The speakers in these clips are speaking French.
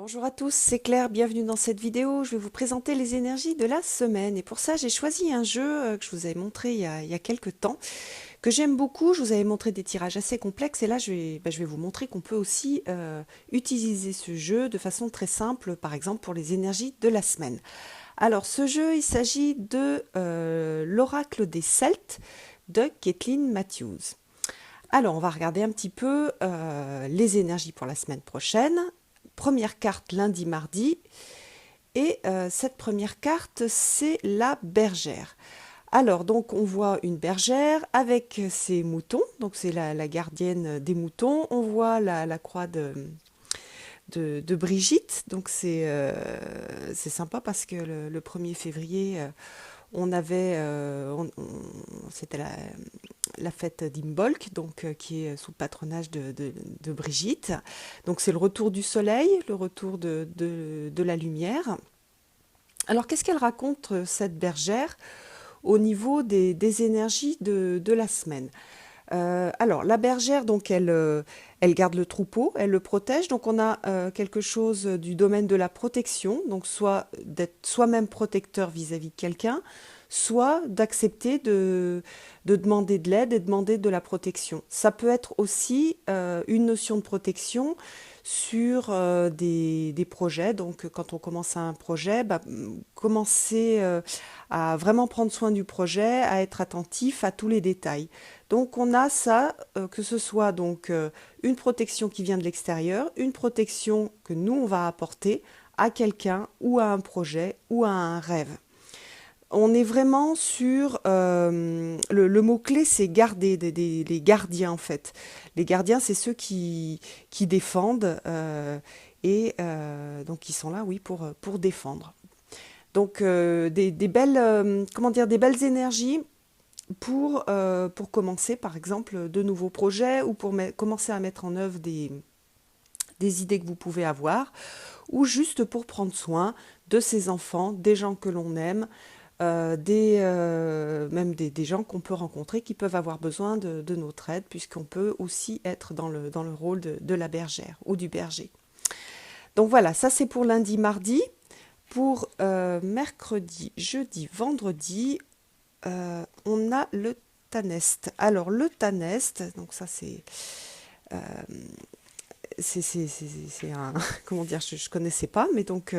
Bonjour à tous, c'est Claire, bienvenue dans cette vidéo. Je vais vous présenter les énergies de la semaine. Et pour ça, j'ai choisi un jeu que je vous avais montré il y a quelques temps, que j'aime beaucoup. Je vous avais montré des tirages assez complexes et là, je vais vous montrer qu'on peut aussi utiliser ce jeu de façon très simple, par exemple pour les énergies de la semaine. Alors, ce jeu, il s'agit de l'Oracle des Celtes de Caitlin Matthews. Alors, on va regarder un petit peu les énergies pour la semaine prochaine. Première carte lundi, mardi. Et cette première carte, c'est la bergère. Alors, donc, on voit une bergère avec ses moutons. Donc, c'est la gardienne des moutons. On voit la croix de Brigitte. Donc, c'est sympa parce que le 1er février, on avait, c'était la fête d'Imbolc, donc qui est sous le patronage de Brigitte. Donc c'est le retour du soleil, le retour de la lumière. Alors qu'est-ce qu'elle raconte cette bergère au niveau des énergies de la semaine? Alors la bergère, donc elle garde le troupeau, elle le protège. Donc on a quelque chose du domaine de la protection, donc soit d'être soi-même protecteur vis-à-vis de quelqu'un, soit d'accepter de demander de l'aide et demander de la protection. Ça peut être aussi une notion de protection sur des projets. Donc quand on commence un projet, commencer à vraiment prendre soin du projet, à être attentif à tous les détails. Donc on a ça, que ce soit donc une protection qui vient de l'extérieur, une protection que nous on va apporter à quelqu'un ou à un projet ou à un rêve. On est vraiment sur le mot-clé, c'est garder, les gardiens en fait. Les gardiens, c'est ceux qui défendent donc ils sont là, oui, pour défendre. Donc des belles, comment dire, des belles énergies pour commencer, par exemple, de nouveaux projets ou pour commencer à mettre en œuvre des idées que vous pouvez avoir, ou juste pour prendre soin de ses enfants, des gens que l'on aime, même des gens qu'on peut rencontrer qui peuvent avoir besoin de notre aide, puisqu'on peut aussi être dans le rôle de la bergère ou du berger. Donc voilà, ça c'est pour lundi, mardi. Pour mercredi, jeudi, vendredi, on a le Tanest. Alors le Tanest, donc ça euh, c'est un comment dire, je connaissais pas, mais donc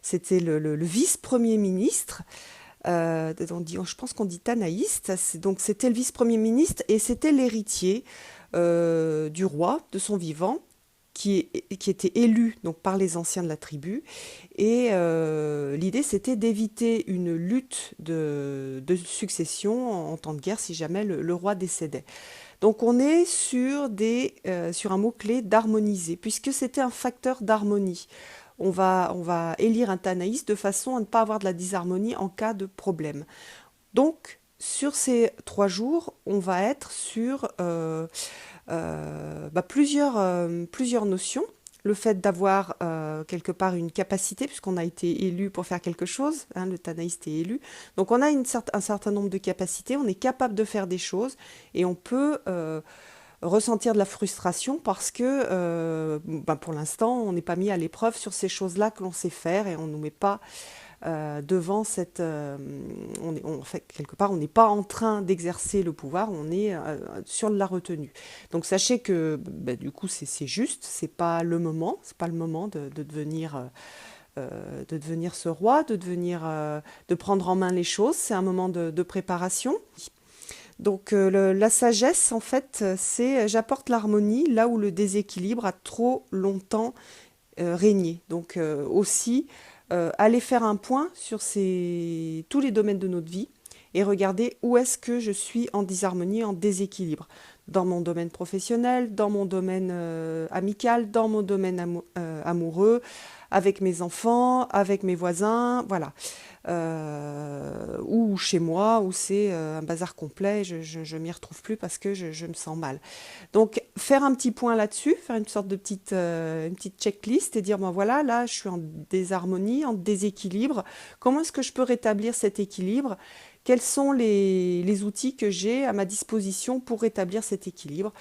c'était le vice-premier ministre. Je pense qu'on dit tanaïste. Donc c'était le vice-premier ministre et c'était l'héritier du roi de son vivant qui était élu donc par les anciens de la tribu. Et l'idée, c'était d'éviter une lutte de succession en temps de guerre si jamais le roi décédait. Donc on est sur un mot-clé d'harmoniser, puisque c'était un facteur d'harmonie. On va élire un Tanaïs de façon à ne pas avoir de la disharmonie en cas de problème. Donc, sur ces 3 jours, on va être sur plusieurs notions. Le fait d'avoir quelque part une capacité, puisqu'on a été élu pour faire quelque chose, hein, le Tanaïste est élu. Donc on a un certain nombre de capacités, on est capable de faire des choses et on peut ressentir de la frustration parce que pour l'instant, on n'est pas mis à l'épreuve sur ces choses-là que l'on sait faire et on ne nous met pas devant cette... fait, quelque part, on n'est pas en train d'exercer le pouvoir, on est sur la retenue. Donc sachez que du coup, c'est juste, c'est pas le moment de devenir ce roi, de prendre en main les choses. C'est un moment de préparation. Donc la sagesse, en fait, c'est j'apporte l'harmonie là où le déséquilibre a trop longtemps régné. Donc aussi, aller faire un point sur tous les domaines de notre vie et regarder où est-ce que je suis en disharmonie, en déséquilibre. Dans mon domaine professionnel, dans mon domaine amical, dans mon domaine amoureux, avec mes enfants, avec mes voisins, voilà. Ou chez moi, où c'est un bazar complet, je m'y retrouve plus parce que je me sens mal. Donc faire un petit point là-dessus, faire une sorte de une petite checklist et dire, bon voilà, là je suis en désharmonie, en déséquilibre. Comment est-ce que je peux rétablir cet équilibre? Quels sont les outils que j'ai à ma disposition pour rétablir cet équilibre?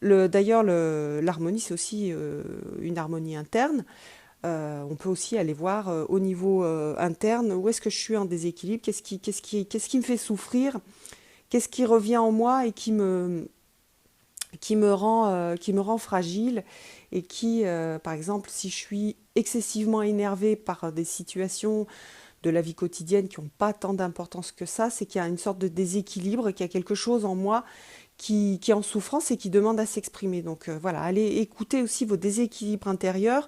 D'ailleurs, l'harmonie, c'est aussi une harmonie interne. On peut aussi aller voir au niveau interne où est-ce que je suis en déséquilibre, qu'est-ce qui me fait souffrir, qu'est-ce qui revient en moi et qui me rend fragile et par exemple, si je suis excessivement énervée par des situations de la vie quotidienne qui n'ont pas tant d'importance que ça, c'est qu'il y a une sorte de déséquilibre, qu'il y a quelque chose en moi qui est en souffrance et qui demande à s'exprimer. Donc voilà, allez écouter aussi vos déséquilibres intérieurs.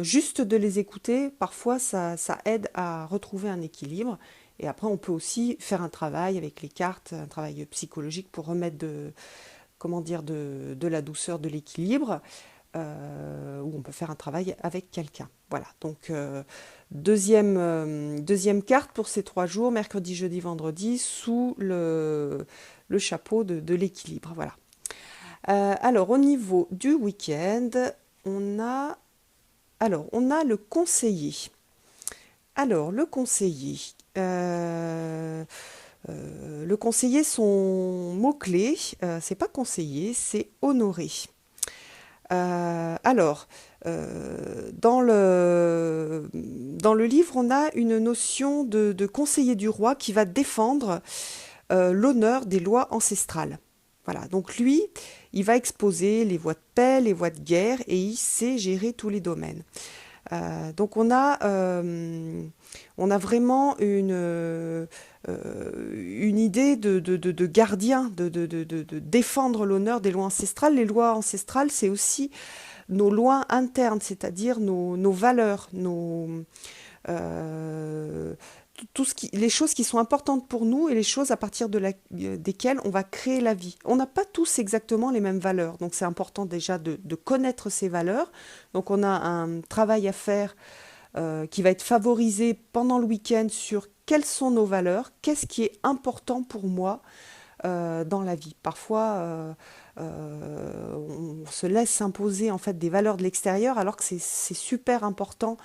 Juste de les écouter, parfois ça aide à retrouver un équilibre. Et après, on peut aussi faire un travail avec les cartes, un travail psychologique pour remettre comment dire, de la douceur, de l'équilibre, où on peut faire un travail avec quelqu'un. Voilà, donc deuxième carte pour ces 3 jours, mercredi, jeudi, vendredi, sous le chapeau de l'équilibre. Voilà. Alors, au niveau du week-end, on a, on a le conseiller. Alors, le conseiller, son mot-clé, c'est pas conseiller, c'est honorer. Alors, dans le livre, on a une notion de conseiller du roi qui va défendre l'honneur des lois ancestrales. Voilà, donc lui, il va exposer les voies de paix, les voies de guerre, et il sait gérer tous les domaines. Donc on a vraiment une idée de gardien, de défendre l'honneur des lois ancestrales. Les lois ancestrales, c'est aussi nos lois internes, c'est-à-dire nos valeurs, euh, les choses qui sont importantes pour nous et les choses à partir desquelles on va créer la vie. On n'a pas tous exactement les mêmes valeurs, donc c'est important déjà de connaître ces valeurs. Donc on a un travail à faire qui va être favorisé pendant le week-end sur quelles sont nos valeurs, qu'est-ce qui est important pour moi dans la vie. Parfois, on se laisse s'imposer en fait des valeurs de l'extérieur alors que c'est super important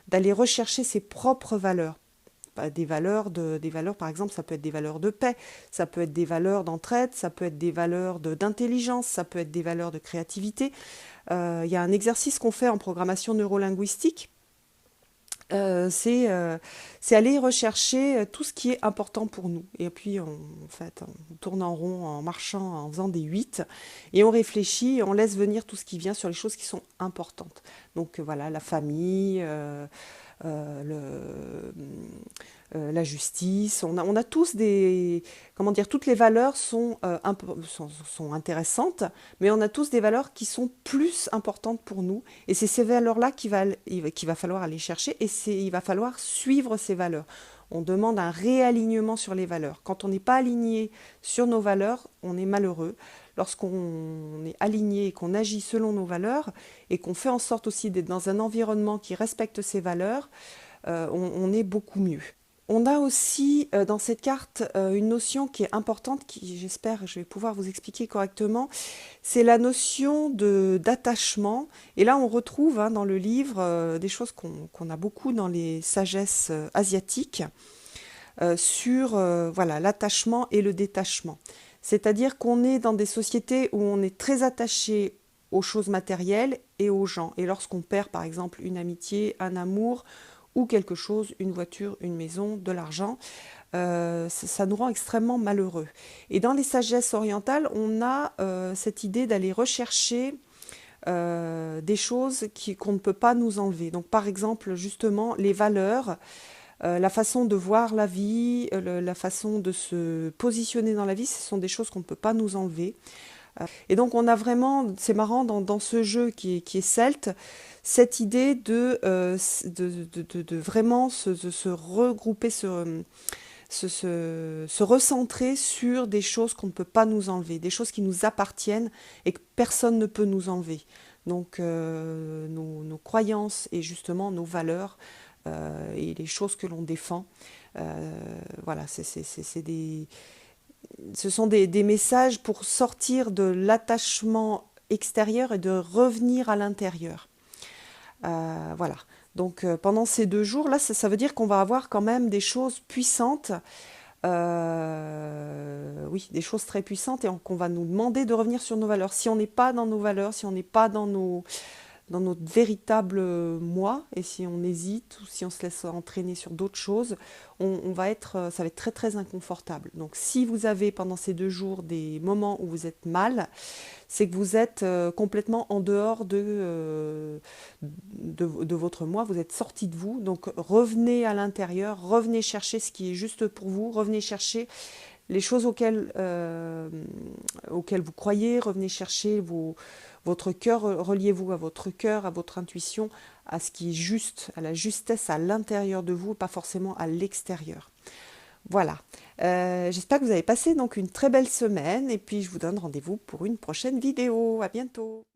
d'aller rechercher ses propres valeurs. Des valeurs, par exemple, ça peut être des valeurs de paix, ça peut être des valeurs d'entraide, ça peut être des valeurs d'intelligence, ça peut être des valeurs de créativité. Il y a un exercice qu'on fait en programmation neurolinguistique. C'est aller rechercher tout ce qui est important pour nous. Et puis, en fait, on tourne en rond en marchant, en faisant des 8, et on réfléchit, et on laisse venir tout ce qui vient sur les choses qui sont importantes. Donc voilà, la famille, la justice. On a tous comment dire, toutes les valeurs sont intéressantes, mais on a tous des valeurs qui sont plus importantes pour nous. Et c'est ces valeurs-là qu'il va falloir aller chercher et il va falloir suivre ces valeurs. On demande un réalignement sur les valeurs. Quand on n'est pas aligné sur nos valeurs, on est malheureux. Lorsqu'on est aligné et qu'on agit selon nos valeurs et qu'on fait en sorte aussi d'être dans un environnement qui respecte ces valeurs, on est beaucoup mieux. On a aussi dans cette carte une notion qui est importante, qui j'espère je vais pouvoir vous expliquer correctement, c'est la notion d'attachement. Et là on retrouve dans le livre des choses qu'on a beaucoup dans les sagesses asiatiques sur voilà, l'attachement et le détachement. C'est-à-dire qu'on est dans des sociétés où on est très attaché aux choses matérielles et aux gens. Et lorsqu'on perd par exemple une amitié, un amour, ou quelque chose, une voiture, une maison, de l'argent, ça nous rend extrêmement malheureux. Et dans les sagesses orientales, on a cette idée d'aller rechercher des choses qu'on ne peut pas nous enlever. Donc par exemple, justement, les valeurs, la façon de voir la vie, la façon de se positionner dans la vie, ce sont des choses qu'on ne peut pas nous enlever. Et donc on a vraiment, c'est marrant, dans ce jeu qui est celte, cette idée de vraiment se regrouper, se recentrer sur des choses qu'on ne peut pas nous enlever, des choses qui nous appartiennent et que personne ne peut nous enlever. Donc nos croyances et justement nos valeurs et les choses que l'on défend, voilà, ce sont des messages pour sortir de l'attachement extérieur et de revenir à l'intérieur. Voilà. Donc pendant ces 2 jours, là, ça veut dire qu'on va avoir quand même des choses puissantes, oui, des choses très puissantes et qu'on va nous demander de revenir sur nos valeurs. Si on n'est pas dans nos valeurs, si on n'est pas dans notre véritable moi, et si on hésite ou si on se laisse entraîner sur d'autres choses, on va être, ça va être très très inconfortable. Donc si vous avez pendant ces 2 jours des moments où vous êtes mal, c'est que vous êtes complètement en dehors de votre moi, vous êtes sorti de vous, donc revenez à l'intérieur, revenez chercher ce qui est juste pour vous, revenez chercher les choses auxquelles vous croyez, revenez chercher votre cœur, reliez-vous à votre cœur, à votre intuition, à ce qui est juste, à la justesse à l'intérieur de vous, pas forcément à l'extérieur. Voilà. J'espère que vous avez passé donc une très belle semaine et puis je vous donne rendez-vous pour une prochaine vidéo. À bientôt.